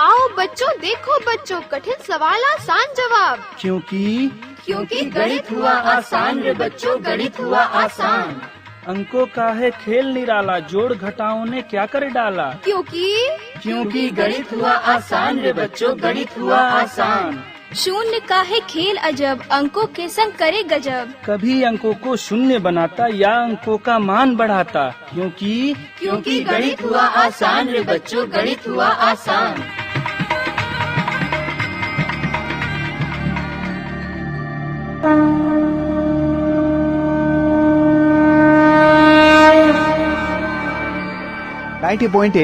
आओ बच्चों, देखो बच्चों, कठिन सवाल आसान जवाब। क्योंकि गणित हुआ आसान रे बच्चों, गणित हुआ आसान। अंकों का है खेल निराला, जोड़ घटाओं ने क्या कर डाला। क्योंकि गणित हुआ आसान रे बच्चों, गणित हुआ आसान। शून्य का है खेल अजब, अंकों के संग करे गजब। कभी अंकों को शून्य बनाता या अंकों का मान बढ़ाता। क्योंकि गणित हुआ आसान रे बच्चों, गणित हुआ आसान।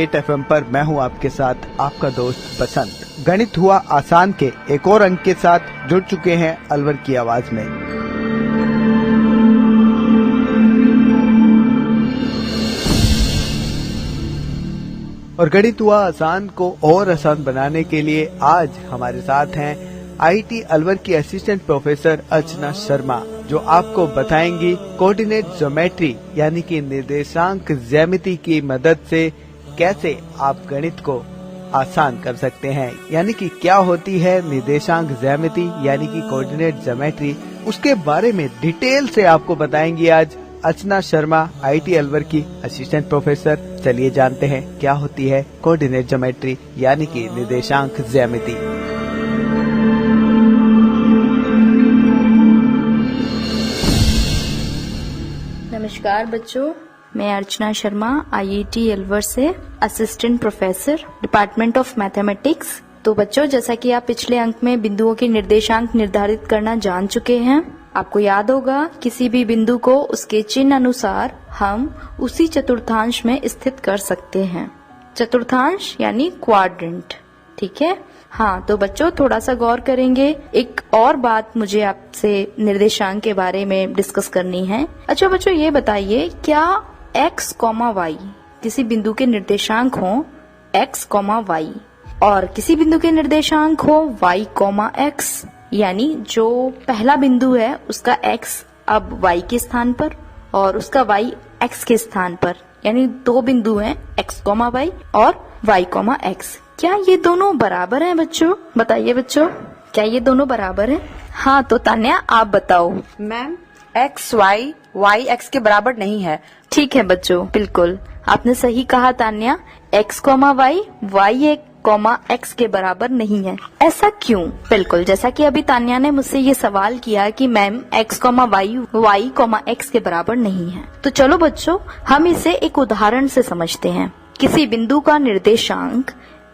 FM पर मैं हूं आपके साथ आपका दोस्त बसंत। गणित हुआ आसान के एक और अंक के साथ जुड़ चुके हैं अलवर की आवाज में। और गणित हुआ आसान को और आसान बनाने के लिए आज हमारे साथ हैं IIT अलवर की असिस्टेंट प्रोफेसर अर्चना शर्मा, जो आपको बताएंगी कोऑर्डिनेट ज्योमेट्री यानी कि निर्देशांक ज्यामिति की मदद से कैसे आप गणित को आसान कर सकते हैं। यानी कि क्या होती है निर्देशांक ज्यामिति यानी कि कोऑर्डिनेट ज्योमेट्री, उसके बारे में डिटेल से आपको बताएंगी आज अर्चना शर्मा, IIT अलवर की असिस्टेंट प्रोफेसर। चलिए जानते हैं क्या होती है कोऑर्डिनेट ज्योमेट्री यानी कि निर्देशांक ज्यामिति। नमस्कार बच्चों, मैं अर्चना शर्मा, IIT अलवर से assistant professor, department of mathematics. तो बच्चों, जैसा कि आप पिछले अंक में बिंदुओं के निर्देशांक निर्धारित करना जान चुके हैं, आपको याद होगा किसी भी बिंदु को उसके चिन्ह अनुसार हम उसी चतुर्थांश में स्थित कर सकते हैं। चतुर्थांश यानी क्वाड्रेंट, ठीक है। हाँ, तो बच्चों थोड़ा सा गौर करेंगे। एक और बात मुझे आपसे निर्देशांक के बारे में डिस्कस करनी है। अच्छा बच्चों, ये बताइए क्या x, y किसी बिंदु के निर्देशांक हो x, y और किसी बिंदु के निर्देशांक हो y, x, यानी जो पहला बिंदु है उसका x अब y के स्थान पर और उसका y x के स्थान पर, यानी दो बिंदु हैं x, y और y, x। क्या ये दोनों बराबर हैं बच्चों? बताइए बच्चों, क्या ये दोनों बराबर हैं? हाँ, तो तान्या आप बताओ। Ma'am, x y y x के बराबर नहीं है। ठीक है बच्चों, बिल्कुल आपने सही कहा Tanya, x, y y x के बराबर नहीं है। ऐसा क्यों? बिल्कुल, जैसा कि अभी तान्या ने मुझसे ये सवाल किया कि मैम x, y x के बराबर नहीं है। तो चलो बच्चों, हम इसे एक उदाहरण से समझते हैं। किसी बिंदु का निर्देशांक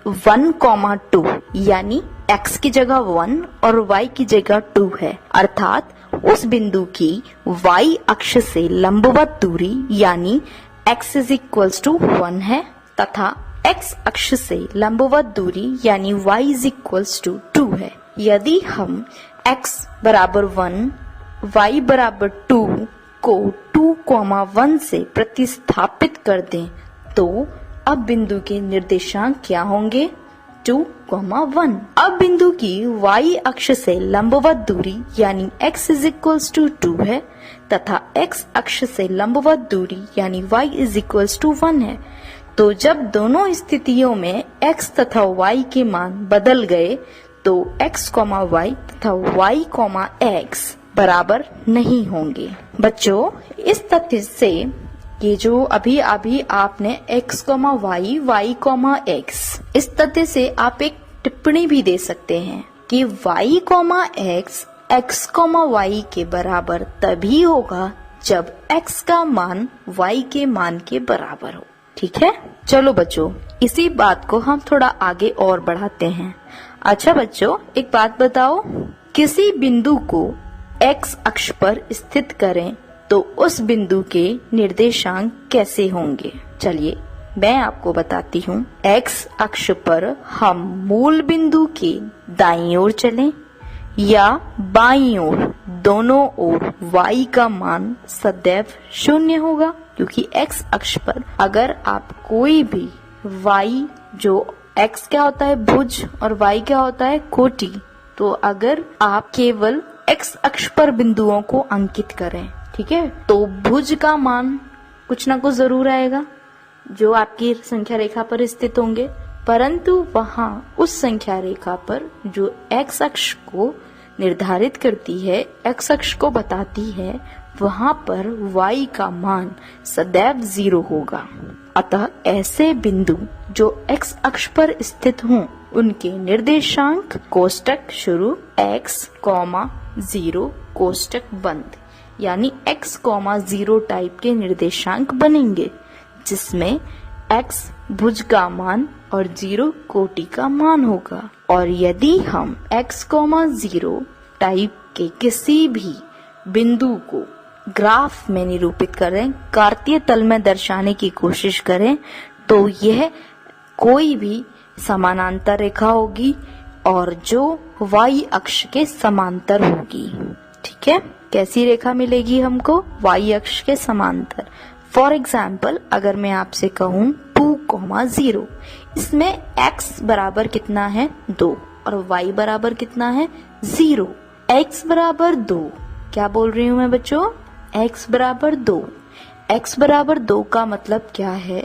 1, 2 यानी x की जगह 1 और y की जगह 2 है, अर्थात उस बिंदु की y अक्ष से लंबवत दूरी यानी x = 1 है तथा x अक्ष से लंबवत दूरी यानी y = 2 है। यदि हम x = 1, y = 2 को 2, 1 से प्रतिस्थापित कर दें तो अब बिंदु के निर्देशांक क्या होंगे? 2, 1। अब बिंदु की y अक्ष से लंबवत दूरी यानी x = 2 है तथा x अक्ष से लंबवत दूरी यानी y = 1 है। तो जब दोनों स्थितियों में x तथा y के मान बदल गए तो x, y तथा y, x बराबर नहीं होंगे। बच्चों, इस तथ्य से ये जो अभी आपने x, y x, इस तथ्य से आप एक टिप्पणी भी दे सकते हैं कि y, x, y के बराबर तभी होगा जब x का मान y के मान के बराबर हो। ठीक है, चलो बच्चों, इसी बात को हम थोड़ा आगे और बढ़ाते हैं। अच्छा बच्चों, एक बात बताओ, किसी बिंदु को x अक्ष पर स्थित करें तो उस बिंदु के निर्देशांक कैसे होंगे? चलिए मैं आपको बताती हूँ। x अक्ष पर हम मूल बिंदु के दाईं ओर चलें या बाईं ओर, दोनों ओर y का मान सदैव 0 होगा, क्योंकि x अक्ष पर अगर आप कोई भी y, जो x क्या होता है भुज और y क्या होता है कोटि, तो अगर आप केवल x अक्ष पर बिंदुओं को अंकित करें, ठीक है, तो भुज का मान कुछ ना कुछ जरूर आएगा जो आपकी संख्या रेखा पर स्थित होंगे। परंतु वहाँ उस संख्या रेखा पर जो x अक्ष को निर्धारित करती है, x अक्ष को बताती है, वहाँ पर y का मान सदैव 0 होगा। अतः ऐसे बिंदु जो x अक्ष पर स्थित हों, उनके निर्देशांक कोष्टक शुरू x, 0 कोष्टक बंद, यानी x, 0 टाइप के निर्देशांक बनेंगे, जिसमें x भुज का मान और 0 कोटि का मान होगा। और यदि हम x, 0 टाइप के किसी भी बिंदु को ग्राफ में निरूपित करें, कार्तीय तल में दर्शाने की कोशिश करें, तो यह कोई भी समानांतर रेखा होगी और जो y अक्ष के समांतर होगी। ठीक है, कैसी रेखा मिलेगी हमको? y अक्ष के समांतर। फॉर एग्जाम्पल, अगर मैं आपसे कहूँ 2, 0, इसमें x बराबर कितना है? 2 और y बराबर कितना है? 0। x बराबर 2, क्या बोल रही हूँ मैं बच्चों? x बराबर 2। x बराबर 2 का मतलब क्या है?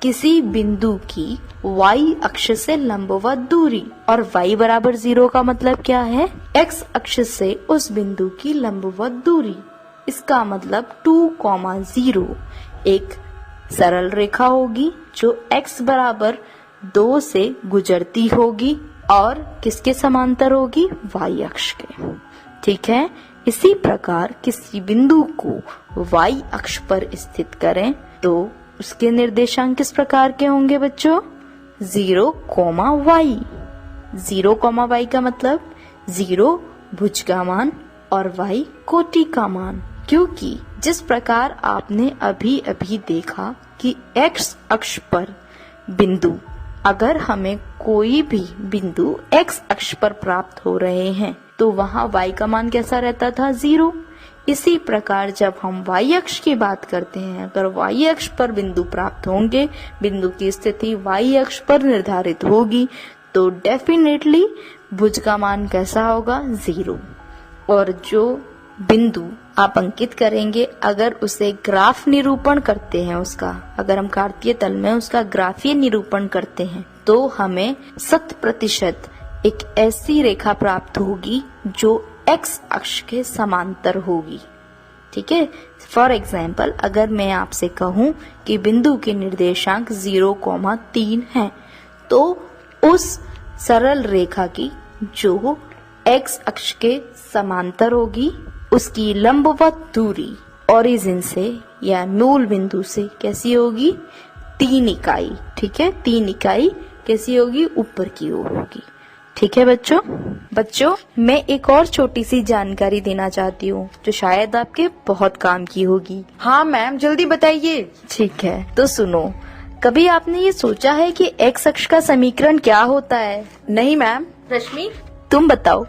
किसी बिंदु की y अक्ष से लंबवत दूरी। और y बराबर 0 का मतलब क्या है? x अक्ष से उस बिंदु की लंबवत दूरी। इसका मतलब 2, 0 एक सरल रेखा होगी जो x बराबर 2 से गुजरती होगी और किसके समांतर होगी? y अक्ष के। ठीक है, इसी प्रकार किसी बिंदु को y अक्ष पर स्थित करें तो उसके निर्देशांक किस प्रकार के होंगे बच्चों? 0, y। 0, y का मतलब 0 भुज का मान और y कोटि का मान। क्योंकि जिस प्रकार आपने अभी अभी देखा कि x अक्ष पर बिंदु, अगर हमें कोई भी बिंदु x अक्ष पर प्राप्त हो रहे हैं तो वहाँ y का मान कैसा रहता था? 0। इसी प्रकार जब हम y अक्ष की बात करते हैं, अगर y अक्ष पर बिंदु प्राप्त होंगे, बिंदु की स्थिति y अक्ष पर निर्धारित होगी, तो डेफिनेटली भुज का मान कैसा होगा? 0। और जो बिंदु आप अंकित करेंगे, अगर उसे ग्राफ निरूपण करते हैं, उसका अगर हम कार्तीय तल में उसका ग्राफीय निरूपण करते हैं, तो हमें 100% एक ऐसी रेखा प्राप्त होगी जो x अक्ष के समांतर होगी। ठीक है, फॉर एग्जाम्पल, अगर मैं आपसे कहूं कि बिंदु के निर्देशांक 0, 3 हैं, तो उस सरल रेखा की जो x अक्ष के समांतर होगी, उसकी लंबवत दूरी ओरिजिन से या मूल बिंदु से कैसी होगी? 3 इकाई। ठीक है, 3 इकाई कैसी होगी? ऊपर की ओर होगी। ठीक है बच्चों, मैं एक और छोटी सी जानकारी देना चाहती हूँ जो शायद आपके बहुत काम की होगी। हाँ मैम, जल्दी बताइए। ठीक है, तो सुनो। कभी आपने ये सोचा है कि x अक्ष का समीकरण क्या होता है? नहीं मैम। रश्मि, तुम बताओ।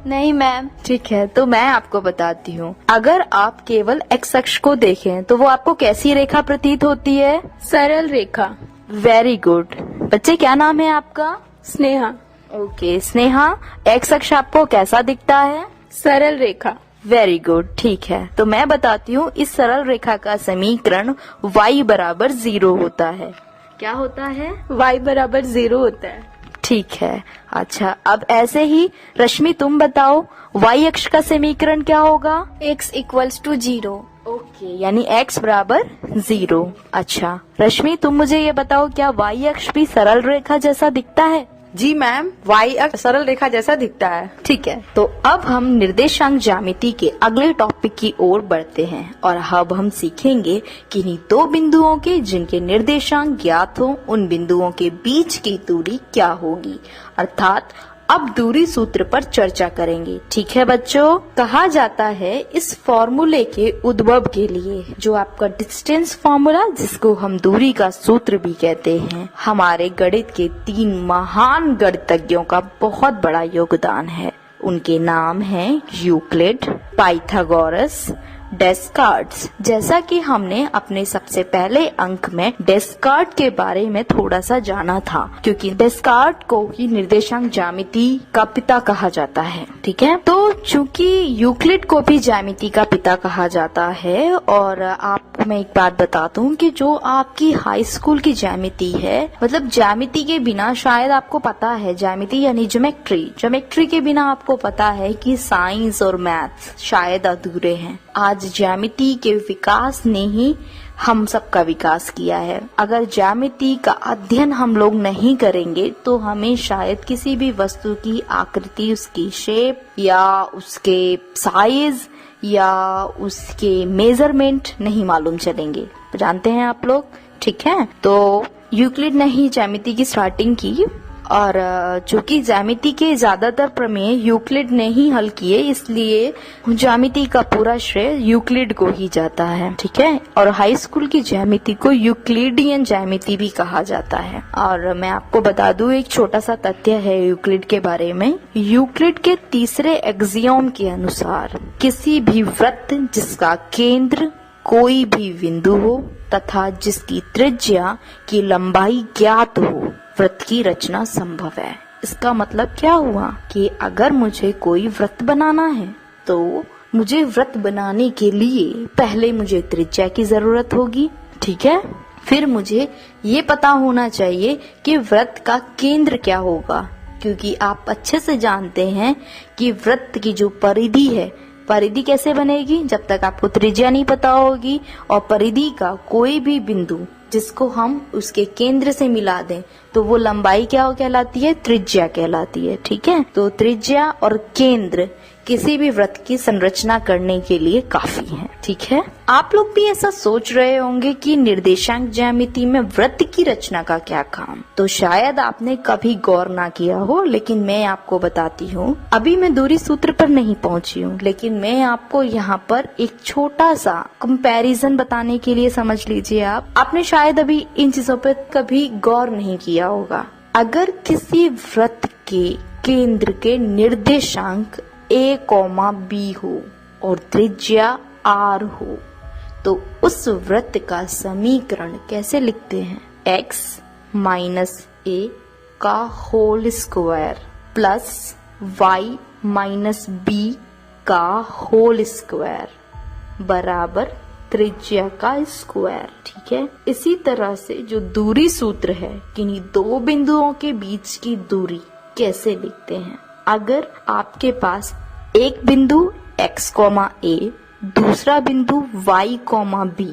नहीं मैम। ठीक है, तो मैं आपको बताती हूँ। अगर आप केवल x अक्ष को देखें तो वो आपको कैसी रेखा प्रतीत होती है? सरल रेखा। वेरी गुड बच्चे, क्या नाम है आपका? स्नेहा। ओके स्नेहा, x अक्ष आपको कैसा दिखता है? सरल रेखा। वेरी गुड, ठीक है। तो मैं बताती हूँ, इस सरल रेखा का समीकरण y बराबर 0 होता है। क्या होता है? y बराबर 0 होता है। ठीक है, अच्छा अब ऐसे ही रश्मि तुम बताओ, y अक्ष का समीकरण क्या होगा? x = 0। ओके, यानी x बराबर 0। अच्छा रश्मि, तुम मुझे ये बताओ, क्या y अक्ष भी सरल रेखा जैसा दिखता है? जी मैम, y अक्ष सरल रेखा जैसा दिखता है। ठीक है, तो अब हम निर्देशांक ज्यामिति के अगले टॉपिक की ओर बढ़ते हैं और अब हम सीखेंगे किन्हीं 2 बिंदुओं के जिनके निर्देशांक ज्ञात हो, उन बिंदुओं के बीच की दूरी क्या होगी, अर्थात अब दूरी सूत्र पर चर्चा करेंगे। ठीक है बच्चों, कहा जाता है इस फॉर्मूले के उद्भव के लिए, जो आपका डिस्टेंस फॉर्मूला, जिसको हम दूरी का सूत्र भी कहते हैं, हमारे गणित के 3 महान गणितज्ञों का बहुत बड़ा योगदान है। उनके नाम हैं यूक्लिड, पाइथागोरस, डेस्कार्ट्स। जैसा कि हमने अपने सबसे पहले अंक में डेस्कार्ट के बारे में थोड़ा सा जाना था, क्योंकि डेस्कार्ट को ही निर्देशांक ज्यामिति का पिता कहा जाता है। ठीक है, तो चूंकि यूक्लिड को भी ज्यामिति का पिता कहा जाता है, और आपको मैं एक बात बता दूं कि जो आपकी हाई स्कूल की ज्यामिति है, मतलब ज्यामिति के बिना शायद आपको पता है, ज्यामिति यानी ज्योमेट्री के बिना आपको पता है कि साइंस और मैथ्स शायद अधूरे हैं। आज ज्यामिति के विकास ने ही हम सबका विकास किया है। अगर ज्यामिति का अध्ययन हम लोग नहीं करेंगे तो हमें शायद किसी भी वस्तु की आकृति, उसकी शेप या उसके साइज या उसके मेजरमेंट नहीं मालूम चलेंगे। जानते हैं आप लोग? ठीक है, तो यूक्लिड ने ही ज्यामिति की स्टार्टिंग की, और चूंकि ज्यामिति के ज्यादातर प्रमेय यूक्लिड ने ही हल किए, इसलिए ज्यामिति का पूरा श्रेय यूक्लिड को ही जाता है। ठीक है, और हाई स्कूल की ज्यामिति को यूक्लिडियन ज्यामिति भी कहा जाता है। और मैं आपको बता दूं, एक छोटा सा तथ्य है यूक्लिड के बारे में। यूक्लिड के तीसरे एक्सियोम के अनुसार किसी भी वृत्त जिसका केंद्र कोई भी बिंदु हो तथा जिसकी त्रिज्या की लंबाई ज्ञात हो, वृत्त की रचना संभव है। इसका मतलब क्या हुआ कि अगर मुझे कोई वृत्त बनाना है तो मुझे वृत्त बनाने के लिए पहले मुझे त्रिज्या की जरूरत होगी। ठीक है, फिर मुझे ये पता होना चाहिए कि वृत्त का केंद्र क्या होगा, क्योंकि आप अच्छे से जानते हैं कि वृत्त की जो परिधि है, परिधि कैसे बनेगी जब तक आपको त्रिज्या नहीं पता होगी, और परिधि का कोई भी बिंदु जिसको हम उसके केंद्र से मिला दें तो वो लंबाई क्या कहलाती है? त्रिज्या कहलाती है। ठीक है, तो त्रिज्या और केंद्र किसी भी वृत्त की संरचना करने के लिए काफी है। ठीक है, आप लोग भी ऐसा सोच रहे होंगे कि निर्देशांक ज्यामिति में वृत्त की रचना का क्या काम, तो शायद आपने कभी गौर ना किया हो, लेकिन मैं आपको बताती हूँ। अभी मैं दूरी सूत्र पर नहीं पहुँची हूँ, लेकिन मैं आपको यहाँ पर एक छोटा सा कंपैरिजन बताने के लिए, समझ लीजिए आपने शायद अभी इन चीजों पर कभी गौर नहीं किया होगा। अगर किसी वृत्त के केंद्र के निर्देशांक a, b हो और त्रिज्या r हो, तो उस वृत्त का समीकरण कैसे लिखते हैं? x माइनस a का whole square plus y minus b का होल स्क्वायर बराबर त्रिज्या का स्क्वायर। ठीक है, इसी तरह से जो दूरी सूत्र है, किन्हीं दो बिंदुओं के बीच की दूरी कैसे लिखते हैं? अगर आपके पास एक बिंदु x, a, दूसरा बिंदु y, b,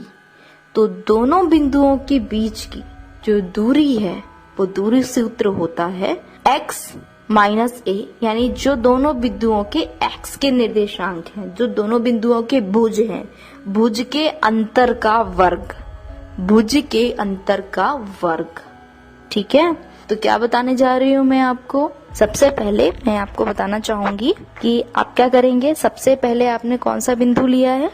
तो दोनों बिंदुओं के बीच की जो दूरी है वो दूरी सूत्र होता है x माइनस a, यानी जो दोनों बिंदुओं के x के निर्देशांक हैं, जो दोनों बिंदुओं के भुज हैं, भुज के अंतर का वर्ग, भुज के अंतर का वर्ग। ठीक है, तो क्या बताने जा रही हूँ मैं आपको? सबसे पहले मैं आपको बताना चाहूंगी कि आप क्या करेंगे। सबसे पहले आपने कौन सा बिंदु लिया है?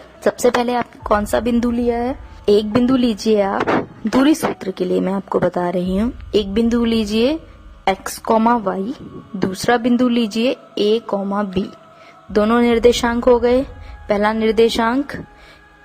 एक बिंदु लीजिए आप, दूरी सूत्र के लिए मैं आपको बता रही हूँ। एक बिंदु लीजिए x, y, दूसरा बिंदु लीजिए a, b। दोनों निर्देशांक हो गए। पहला निर्देशांक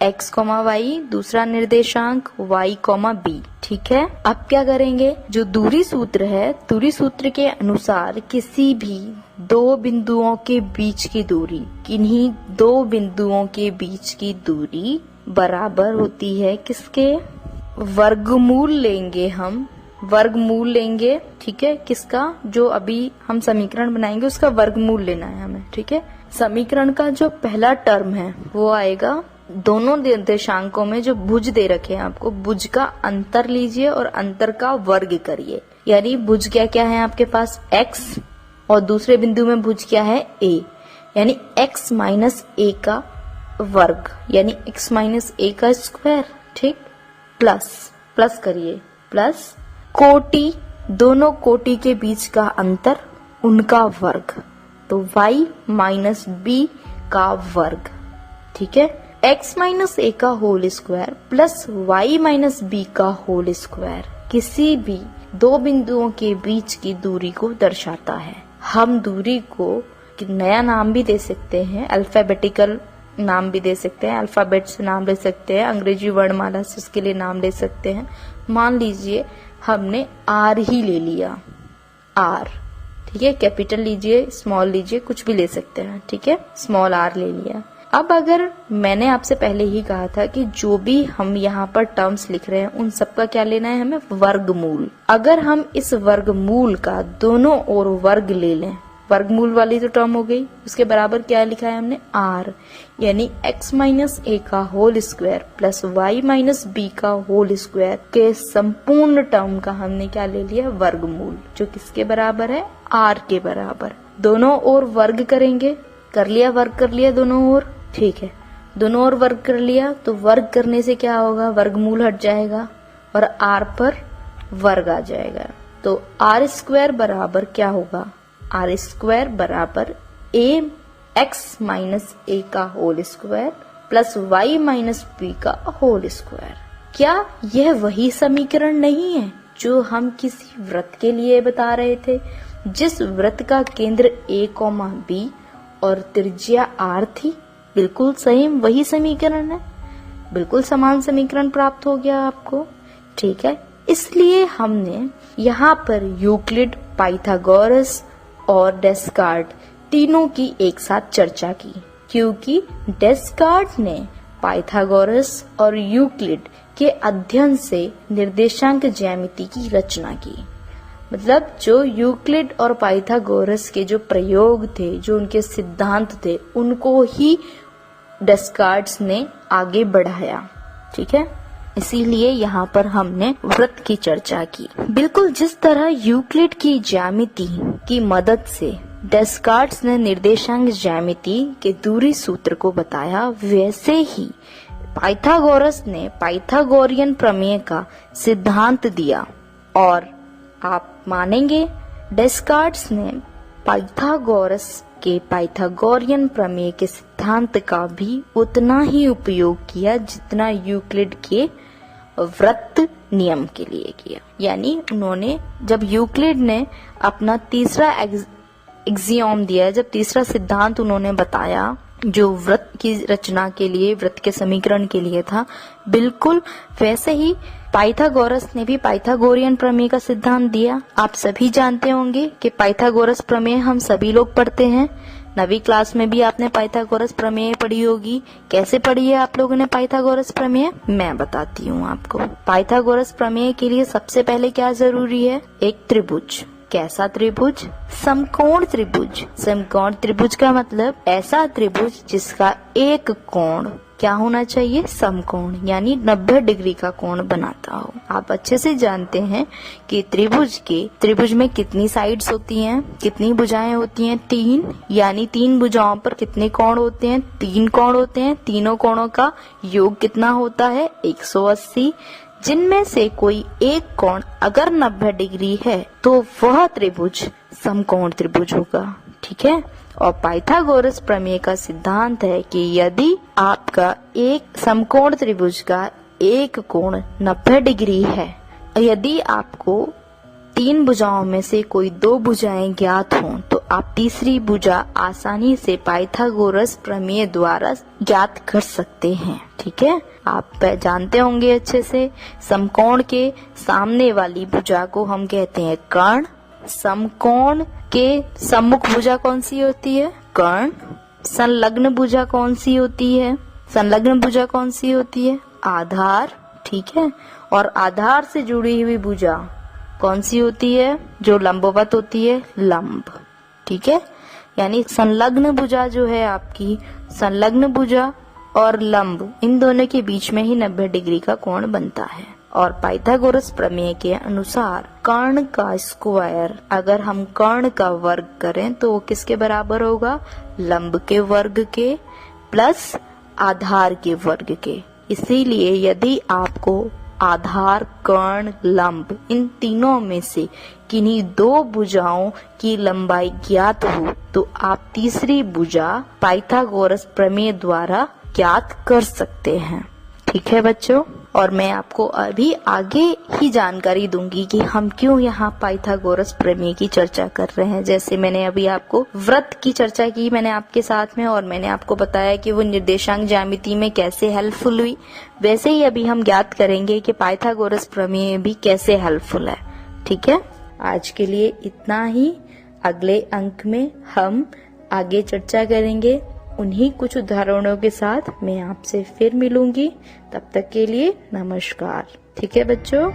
x, y, दूसरा निर्देशांक y, b। ठीक है, अब क्या करेंगे? जो दूरी सूत्र है, दूरी सूत्र के अनुसार किसी भी दो बिंदुओं के बीच की दूरी, किन्हीं दो बिंदुओं के बीच की दूरी बराबर होती है किसके? वर्गमूल लेंगे हम, वर्गमूल लेंगे। ठीक है, किसका? जो अभी हम समीकरण बनाएंगे उसका वर्गमूल लेना है हमें। ठीक है, समीकरण का जो पहला टर्म है वो आएगा, दोनों निर्देशांकों में जो भुज दे रखे हैं आपको, भुज का अंतर लीजिए और अंतर का वर्ग करिए। यानी भुज क्या क्या है आपके पास? x, और दूसरे बिंदु में भुज क्या है? a, यानी x माइनस a का वर्ग, यानी x माइनस a का स्क्वायर। ठीक, प्लस करिए, प्लस कोटि, दोनों कोटि के बीच का अंतर, उनका वर्ग, तो y माइनस b का वर्ग। ठीक है, x माइनस a का whole square plus y minus b का होल स्क्वायर किसी भी दो बिंदुओं के बीच की दूरी को दर्शाता है। हम दूरी को नया नाम भी दे सकते हैं, अल्फाबेटिकल नाम भी दे सकते हैं, अल्फाबेट से नाम ले सकते हैं, अंग्रेजी वर्णमाला से उसके लिए नाम ले सकते हैं। मान लीजिए हमने आर ही ले लिया, आर, ठीक है, कैपिटल लीजिए, स्मॉल लीजिए, कुछ भी ले सकते हैं, ठीक है, स्मॉल आर ले लिया। अब अगर मैंने आपसे पहले ही कहा था कि जो भी हम यहाँ पर टर्म्स लिख रहे हैं उन सबका क्या लेना है हमें, वर्गमूल। अगर हम इस वर्गमूल का दोनों ओर वर्ग ले लें, वर्गमूल वाली तो टर्म हो गई, उसके बराबर क्या लिखा है हमने, आर, यानी x माइनस ए का whole square plus y minus B का होल स्क्वायर के संपूर्ण टर्म का हमने क्या ले लिया, वर्गमूल, जो किसके बराबर है, r के बराबर। दोनों ओर वर्ग करेंगे, कर लिया, वर्ग कर लिया दोनों ओर, ठीक है, दोनों ओर वर्ग कर लिया तो वर्ग करने से क्या होगा, वर्गमूल हट जाएगा और r पर वर्ग आ जाएगा। तो आर स्क्वायर बराबर क्या होगा, आर स्क्वायर बराबर ए एक्स माइनस ए का whole square plus Y minus B का होल स्क्वायर। क्या यह वही समीकरण नहीं है जो हम किसी वृत्त के लिए बता रहे थे, जिस वृत्त का केंद्र ए कॉमा बी और त्रिज्या आर थी? बिल्कुल सही वही समीकरण है, बिल्कुल समान समीकरण प्राप्त हो गया आपको, ठीक है। इसलिए हमने यहाँ पर यूक्लिड, पाइथागोरस और डेस्कार्ट तीनों की एक साथ चर्चा की, क्योंकि डेस्कार्ट ने पाइथागोरस और यूक्लिड के अध्ययन से निर्देशांक ज्यामिति की रचना की। मतलब जो यूक्लिड और पाइथागोरस के जो प्रयोग थे, जो उनके सिद्धांत थे, उनको ही डेस्कार्ट ने आगे बढ़ाया, ठीक है। इसीलिए यहाँ पर हमने वृत्त की चर्चा की। बिल्कुल जिस तरह यूक्लिड की ज्यामिति की मदद से डेस्कार्ट ने निर्देशांक ज्यामिति के दूरी सूत्र को बताया, वैसे ही पाइथागोरस ने पाइथागोरियन प्रमेय का सिद्धांत दिया। और आप मानेंगे डेस्कार्ट ने पाइथागोरस के पाइथागोरियन प्रमेय के सिद्धांत का भी उतना ही उपयोग किया जितना यूक्लिड के वृत्त नियम के लिए किया। यानी उन्होंने, जब यूक्लिड ने अपना तीसरा एक्सियोम दिया, जब तीसरा सिद्धांत उन्होंने बताया जो वृत्त की रचना के लिए, वृत्त के समीकरण के लिए था, बिल्कुल वैसे ही पाइथागोरस ने भी पाइथागोरियन प्रमेय का सिद्धांत दिया। आप सभी जानते होंगे कि पाइथागोरस प्रमेय हम सभी लोग पढ़ते हैं, 9वीं क्लास में भी आपने पाइथागोरस प्रमेय पढ़ी होगी। कैसे पढ़ी है आप लोगों ने पाइथागोरस प्रमेय, मैं बताती हूँ आपको। पाइथागोरस प्रमेय के लिए सबसे पहले क्या जरूरी है, एक त्रिभुज। कैसा त्रिभुज, समकोण त्रिभुज। समकोण त्रिभुज का मतलब ऐसा त्रिभुज जिसका एक कोण क्या होना चाहिए, समकोण, यानी 90 डिग्री का कोण बनाता हो। आप अच्छे से जानते हैं कि त्रिभुज में कितनी साइड्स होती हैं, कितनी भुजाएं होती हैं, 3, यानी 3 भुजाओं पर कितने कोण होते हैं, 3 कोण होते हैं। तीनों कोणों का योग कितना होता है, 180, जिनमें से कोई एक कोण अगर 90 डिग्री है तो वह त्रिभुज समकोण त्रिभुज होगा, ठीक है। और पाइथागोरस प्रमेय का सिद्धांत है कि यदि आपका एक समकोण त्रिभुज का एक कोण 90 डिग्री है, यदि आपको 3 भुजाओं में से कोई 2 भुजाएं ज्ञात हों, तो आप तीसरी भुजा आसानी से पाइथागोरस प्रमेय द्वारा ज्ञात कर सकते हैं, ठीक है। आप जानते होंगे अच्छे से, समकोण के सामने वाली भुजा को हम कहते हैं कर्ण। समकोण के सम्मुख भुजा कौन सी होती है, कर्ण। संलग्न भुजा कौन सी होती है, संलग्न भुजा कौन सी होती है, आधार, ठीक है। और आधार से जुड़ी हुई भुजा कौन सी होती है, जो लंबवत होती है, लंब, ठीक है। यानी संलग्न भुजा जो है आपकी, संलग्न भुजा और लंब, इन दोनों के बीच में ही 90 डिग्री का कोण बनता है। और पाइथागोरस प्रमेय के अनुसार कर्ण का स्क्वायर, अगर हम कर्ण का वर्ग करें तो वो किसके बराबर होगा, लंब के वर्ग के प्लस आधार के वर्ग के। इसीलिए यदि आपको आधार, कर्ण, लंब, इन तीनों में से किन्हीं 2 भुजाओं की लंबाई ज्ञात हो तो आप तीसरी भुजा पाइथागोरस प्रमेय द्वारा ज्ञात कर सकते हैं, ठीक है बच्चों। और मैं आपको अभी आगे ही जानकारी दूंगी कि हम क्यों यहाँ पाइथागोरस प्रमेय की चर्चा कर रहे हैं। जैसे मैंने अभी आपको वृत्त की चर्चा की मैंने आपके साथ में, और मैंने आपको बताया कि वो निर्देशांक ज्यामिति में कैसे हेल्पफुल हुई, वैसे ही अभी हम ज्ञात करेंगे कि पाइथागोरस प्रमेय भी कैसे हेल्पफुल है। ठीक है, आज के लिए इतना ही। अगले अंक में हम आगे चर्चा करेंगे उन्हीं कुछ उदाहरणों के साथ। मैं आपसे फिर मिलूंगी, तब तक के लिए नमस्कार। ठीक है बच्चों।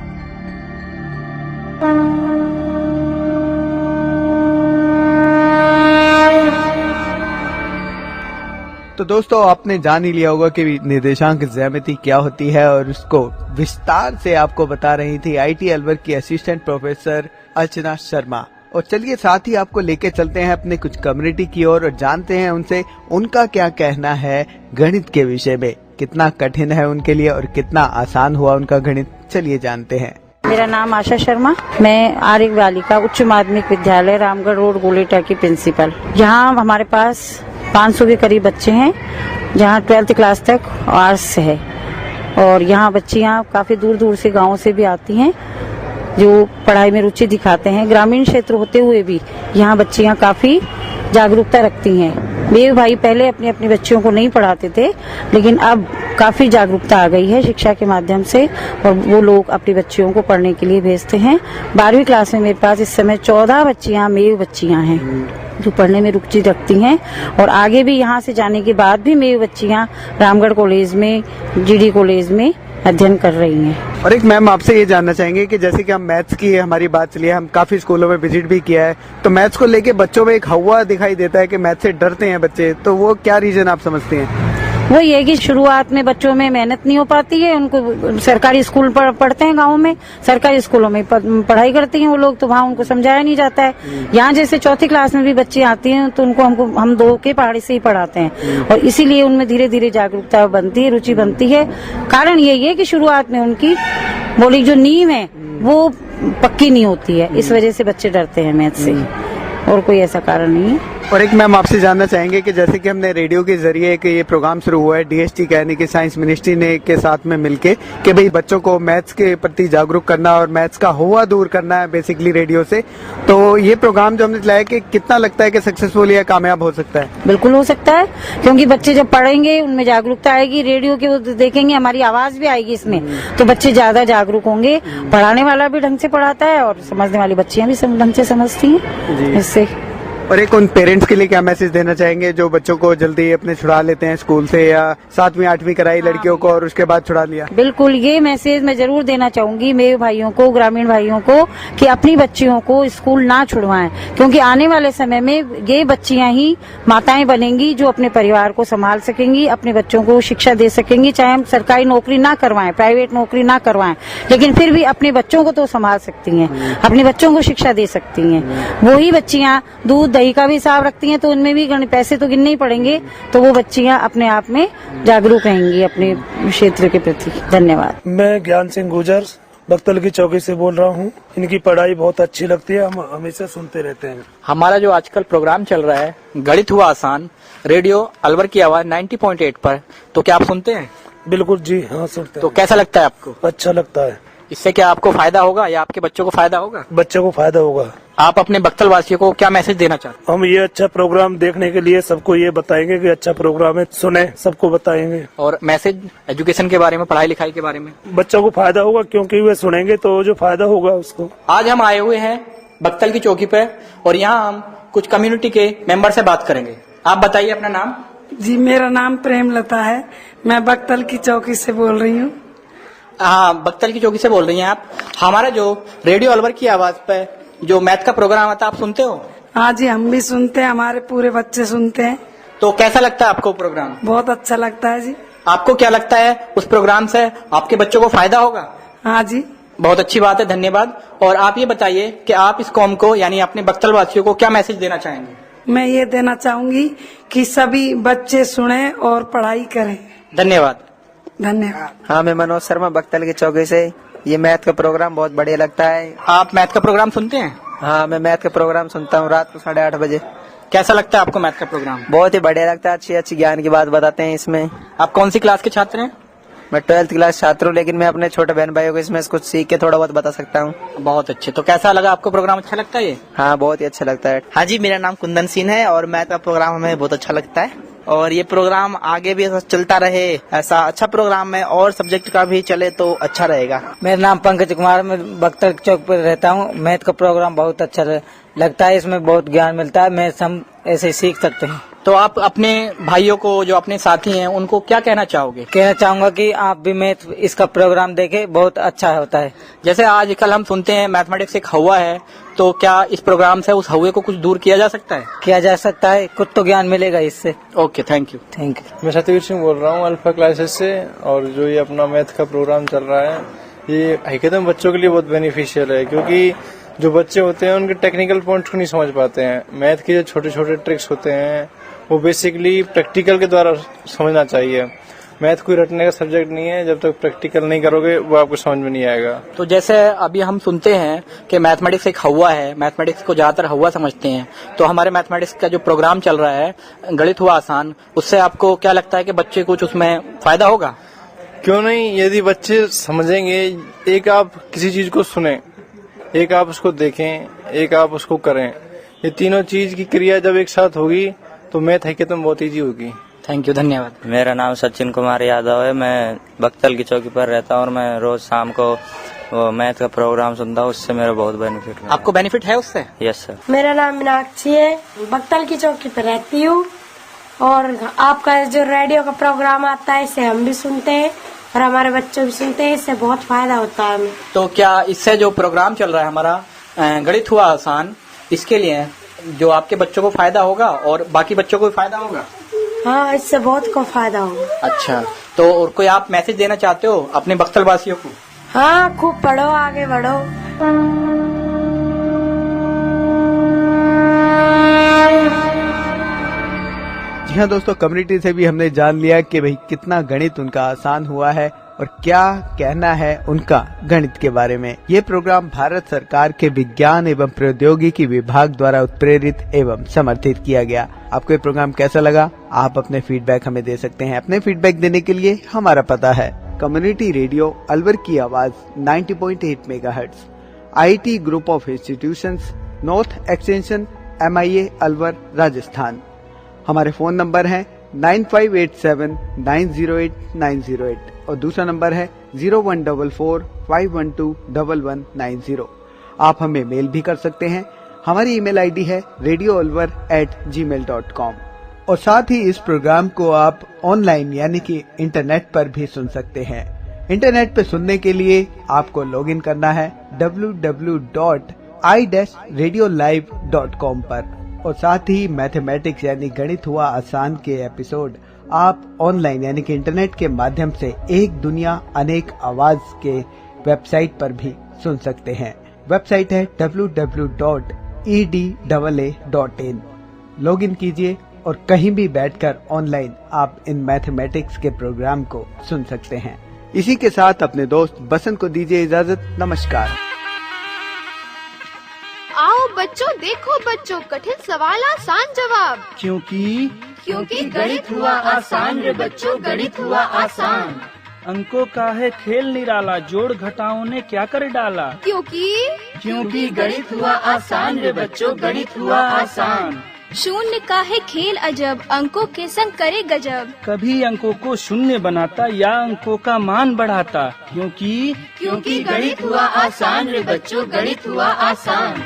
तो दोस्तों, आपने जान ही लिया होगा कि निर्देशांक ज्यामिति क्या होती है, और उसको विस्तार से आपको बता रही थी आईटी अलवर की असिस्टेंट प्रोफेसर अर्चना शर्मा। और चलिए साथ ही आपको लेके चलते हैं अपने कुछ कम्युनिटी की ओर और जानते हैं उनसे उनका क्या कहना है गणित के विषय में। कितना कठिन है उनके लिए और कितना आसान हुआ उनका गणित, चलिए जानते हैं। मेरा नाम आशा शर्मा, मैं आर्य बालिका उच्च माध्यमिक विद्यालय रामगढ़ रोड गोलेटा की प्रिंसिपल। यहाँ हमारे पास 500 के करीब बच्चे हैं, जहाँ 12th क्लास तक आर्ट्स है। और यहाँ बच्चियाँ काफी दूर दूर से गाँव से भी आती हैं जो पढ़ाई में रुचि दिखाते हैं। ग्रामीण क्षेत्र होते हुए भी यहाँ बच्चियाँ काफी जागरूकता रखती हैं। मेरे भाई पहले अपनी अपनी बच्चियों को नहीं पढ़ाते थे, लेकिन अब काफी जागरूकता आ गई है शिक्षा के माध्यम से, और वो लोग अपनी बच्चियों को पढ़ने के लिए भेजते हैं। 12वीं क्लास में मेरे पास इस समय 14 बच्चियाँ मेव बच्चियाँ हैं जो पढ़ने में रुचि रखती हैं, और आगे भी यहाँ से जाने के बाद भी मेव बच्चियाँ रामगढ़ कॉलेज में, जीडी कॉलेज में अध्ययन कर रही हैं। और एक मैम, आपसे ये जानना चाहेंगे कि जैसे कि हम मैथ्स की हमारी बात चली है, हम काफी स्कूलों में विजिट भी किया है, तो मैथ्स को लेके बच्चों में एक हवा दिखाई देता है कि मैथ्स से डरते हैं बच्चे, तो वो क्या रीजन आप समझते हैं? वो ये कि शुरुआत में बच्चों में मेहनत नहीं हो पाती है। उनको सरकारी स्कूल पढ़ते हैं गाँव में, सरकारी स्कूलों में पढ़ाई करती हैं वो लोग, तो वहाँ उनको समझाया नहीं जाता है। यहाँ जैसे 4th क्लास में भी बच्चे आती हैं तो उनको हम 2 के पहाड़ी से ही पढ़ाते हैं, और इसीलिए उनमें धीरे धीरे जागरूकता बनती है, रुचि बनती है। कारण यही है कि शुरुआत में उनकी मौलिक जो नींव है वो पक्की नहीं होती है, इस वजह से बच्चे डरते हैं मैथ से, और कोई ऐसा कारण नहीं है। और एक मैम, आपसे जानना चाहेंगे कि जैसे कि हमने रेडियो के जरिए कि ये प्रोग्राम शुरू हुआ है डीएसटी यानी कि साइंस मिनिस्ट्री ने के साथ में मिलके कि भाई बच्चों को मैथ्स के प्रति जागरूक करना और मैथ्स का हुआ दूर करना है बेसिकली रेडियो से, तो ये प्रोग्राम जो हमने चलाया कि कितना लगता है कि सक्सेसफुल या कामयाब हो सकता है? बिल्कुल हो सकता है, क्योंकि बच्चे जब पढ़ेंगे उनमें जागरूकता आएगी, रेडियो के वो देखेंगे, हमारी आवाज भी आएगी इसमें, तो बच्चे ज्यादा जागरूक होंगे। पढ़ाने वाला भी ढंग से पढ़ाता है और समझने वाली बच्चियां भी ढंग से समझती हैं इससे। और एक उन पेरेंट्स के लिए क्या मैसेज देना चाहेंगे जो बच्चों को जल्दी अपने छुड़ा लेते हैं स्कूल से, या 7वीं 8वीं कराई लड़कियों को और उसके बाद छुड़ा लिया? बिल्कुल, ये मैसेज मैं जरूर देना चाहूंगी मेरे भाइयों को, ग्रामीण भाइयों को, कि अपनी बच्चियों को स्कूल ना छुड़वाएं, क्योंकि आने वाले समय में ये बच्चियां ही माताएं बनेंगी जो अपने परिवार को संभाल सकेंगी, अपने बच्चों को शिक्षा दे सकेंगी। चाहे हम सरकारी नौकरी ना करवाएं, प्राइवेट नौकरी ना करवाएं, लेकिन फिर भी अपने बच्चों को तो संभाल सकती हैं, अपने बच्चों को शिक्षा दे सकती हैं। वही बच्चियां दूध दही का भी हिसाब रखती हैं, तो उनमें भी पैसे तो गिनने ही पड़ेंगे, तो वो बच्चियां अपने आप में जागरूक रहेंगी अपने क्षेत्र के प्रति। धन्यवाद। मैं ज्ञान सिंह गुजर बख्तल की चौकी से बोल रहा हूँ। इनकी पढ़ाई बहुत अच्छी लगती है, हम हमेशा सुनते रहते हैं। हमारा जो आजकल प्रोग्राम चल रहा है गणित हुआ आसान, रेडियो अलवर की आवाज 90.8 पर, तो क्या आप सुनते हैं? बिल्कुल जी हाँ, सुनते हैं। तो कैसा लगता है आपको? अच्छा लगता है। इससे क्या आपको फायदा होगा या आपके बच्चों को फायदा होगा? बच्चों को फायदा होगा। आप अपने बख्तल वासियों को क्या मैसेज देना चाहते हैं? हम ये अच्छा प्रोग्राम देखने के लिए सबको ये बताएंगे कि अच्छा प्रोग्राम है, सुने, सबको बताएंगे। और मैसेज एजुकेशन के बारे में, पढ़ाई लिखाई के बारे में? बच्चों को फायदा होगा, क्योंकि वे सुनेंगे तो जो फायदा होगा उसको। आज हम आए हुए हैं बख्तल की चौकी पे, और यहाँ हम कुछ कम्युनिटी के मेंबर से बात करेंगे। आप बताइए अपना नाम। जी, मेरा नाम प्रेमलता है, मैं बख्तल की चौकी से बोल रही हूँ। हाँ, बख्तल की चौकी से बोल रही हैं आप। हमारा जो रेडियो अलवर की आवाज पे जो मैथ का प्रोग्राम आता है, आप सुनते हो? हाँ जी, हम भी सुनते हैं, हमारे पूरे बच्चे सुनते हैं। तो कैसा लगता है आपको प्रोग्राम? बहुत अच्छा लगता है जी। आपको क्या लगता है उस प्रोग्राम से आपके बच्चों को फायदा होगा? हाँ जी। बहुत अच्छी बात है, धन्यवाद। और आप ये बताइए कि आप इस कौम को यानी अपने बख्तल वासियों को क्या मैसेज देना चाहेंगे? मैं ये देना चाहूंगी कि सभी बच्चे सुने और पढ़ाई करें। धन्यवाद। धन्यवाद। हाँ, मैं मनोज शर्मा बख्तल की चौकी से। ये मैथ का प्रोग्राम बहुत बढ़िया लगता है। आप मैथ का प्रोग्राम सुनते हैं? हाँ, मैं मैथ का प्रोग्राम सुनता हूँ रात को 8:30 बजे। कैसा लगता है आपको मैथ का प्रोग्राम? बहुत ही बढ़िया लगता है, अच्छी अच्छी ज्ञान की बात बताते हैं इसमें। आप कौन सी क्लास के छात्र हैं? मैं 12th क्लास छात्र हूँ, लेकिन मैं अपने छोटे बहन भाइयों को इसमें कुछ सीख के थोड़ा बहुत बता सकता हूँ। बहुत अच्छे। तो कैसा लगा आपको प्रोग्राम, अच्छा लगता है ये? हाँ, बहुत ही अच्छा लगता है। हाँ जी, मेरा नाम कुंदन सिंह है और मैथ का प्रोग्राम हमें बहुत अच्छा लगता है और ये प्रोग्राम आगे भी ऐसा चलता रहे, ऐसा अच्छा प्रोग्राम है और सब्जेक्ट का भी चले तो अच्छा रहेगा। मेरा नाम पंकज कुमार, मैं बख्तर चौक पर रहता हूँ। मैथ का प्रोग्राम बहुत अच्छा लगता है, इसमें बहुत ज्ञान मिलता है, मैं हम ऐसे ही सीख सकते हैं। तो आप अपने भाइयों को, जो अपने साथी हैं, उनको क्या कहना चाहोगे? कहना चाहूंगा कि आप भी मैथ इसका प्रोग्राम देखें, बहुत अच्छा होता है। जैसे आजकल हम सुनते हैं मैथमेटिक्स एक हवा है, तो क्या इस प्रोग्राम से उस हवे को कुछ दूर किया जा सकता है? किया जा सकता है, कुछ तो ज्ञान मिलेगा इससे। Okay, thank you. Thank you. मैं सतवीर सिंह बोल रहा हूँ अल्फा क्लासेस से, और जो ये अपना मैथ का प्रोग्राम चल रहा है ये हकीकतन बच्चों के लिए बहुत बेनिफिशियल है, क्योंकि जो बच्चे होते हैं उनके टेक्निकल पॉइंट को नहीं समझ पाते हैं। मैथ के जो छोटे छोटे ट्रिक्स होते हैं वो बेसिकली प्रैक्टिकल के द्वारा समझना चाहिए। मैथ कोई रटने का सब्जेक्ट नहीं है, जब तक प्रैक्टिकल नहीं करोगे वो आपको समझ में नहीं आएगा। तो जैसे अभी हम सुनते हैं कि मैथमेटिक्स एक हवा है, मैथमेटिक्स को ज्यादातर हवा समझते हैं, तो हमारे मैथमेटिक्स का जो प्रोग्राम चल रहा है गणित हुआ आसान, उससे आपको क्या लगता है कि बच्चे कुछ उसमें फायदा होगा? क्यों नहीं, यदि बच्चे समझेंगे, एक आप किसी चीज को सुने, एक आप उसको देखें, एक आप उसको करें, ये तीनों चीज की क्रिया जब एक साथ होगी तो मैथ हकीकतन बहुत ईजी होगी। थैंक यू, धन्यवाद। मेरा नाम सचिन कुमार यादव है, मैं बख्तल की चौकी पर रहता हूँ और मैं रोज शाम को वो मैथ का प्रोग्राम सुनता हूँ, उससे मेरा बहुत बेनिफिट है। आपको बेनिफिट है उससे? Yes sir. मेरा नाम मीनाक्षी है, बख्तल की चौकी पर रहती हूँ और आपका जो रेडियो का प्रोग्राम आता है इसे हम भी सुनते हैं और हमारे बच्चे भी सुनते हैं, इससे बहुत फायदा होता है हमें। तो क्या इससे जो प्रोग्राम चल रहा है हमारा गणित हुआ आसान, इसके लिए जो आपके बच्चों को फायदा होगा और बाकी बच्चों को भी फायदा होगा? हाँ, इससे बहुत को फायदा होगा। अच्छा, तो और कोई आप मैसेज देना चाहते हो अपने बख्तल वासियों को? हाँ, खूब पढ़ो, आगे बढ़ो। जी हाँ दोस्तों, कम्युनिटी से भी हमने जान लिया कि भाई कितना गणित उनका आसान हुआ है और क्या कहना है उनका गणित के बारे में। ये प्रोग्राम भारत सरकार के विज्ञान एवं प्रौद्योगिकी विभाग द्वारा उत्प्रेरित एवं समर्थित किया गया। आपको ये प्रोग्राम कैसा लगा? आप अपने फीडबैक हमें दे सकते हैं। अपने फीडबैक देने के लिए हमारा पता है कम्युनिटी रेडियो अलवर की आवाज 90.8 megahertz, IT group of institutions, north extension, MIA Alwar, Rajasthan. हमारे फोन नंबर है 9587908908 और दूसरा नंबर है 0144512190। आप हमें मेल भी कर सकते हैं। हमारी ईमेल आईडी है radioalwar@gmail.com और साथ ही इस प्रोग्राम को आप ऑनलाइन यानी कि इंटरनेट पर भी सुन सकते हैं। इंटरनेट पर सुनने के लिए आपको लॉगिन करना है www.i-radiolive.com पर और साथ ही मैथमेटिक्स यानी गणित हुआ आसान के एपिसोड आप ऑनलाइन यानी कि इंटरनेट के माध्यम से एक दुनिया अनेक आवाज के वेबसाइट पर भी सुन सकते हैं। वेबसाइट है www.edaa.in। लॉगिन कीजिए और कहीं भी बैठकर ऑनलाइन आप इन मैथमेटिक्स के प्रोग्राम को सुन सकते हैं। इसी के साथ अपने दोस्त बसंत को दीजिए इजाजत। नमस्कार। आओ बच्चों, देखो बच्चों, कठिन सवाल आसान जवाब। क्योंकि गणित हुआ आसान रे बच्चों, गणित हुआ आसान। अंकों का है खेल निराला, जोड़ घटाओं ने क्या कर डाला। क्योंकि गणित हुआ आसान रे बच्चों, गणित हुआ आसान। शून्य का है खेल अजब, अंकों के संग करे गजब। कभी अंकों को शून्य बनाता या अंकों का मान बढ़ाता। क्योंकि गणित हुआ आसान रे बच्चों, गणित हुआ आसान।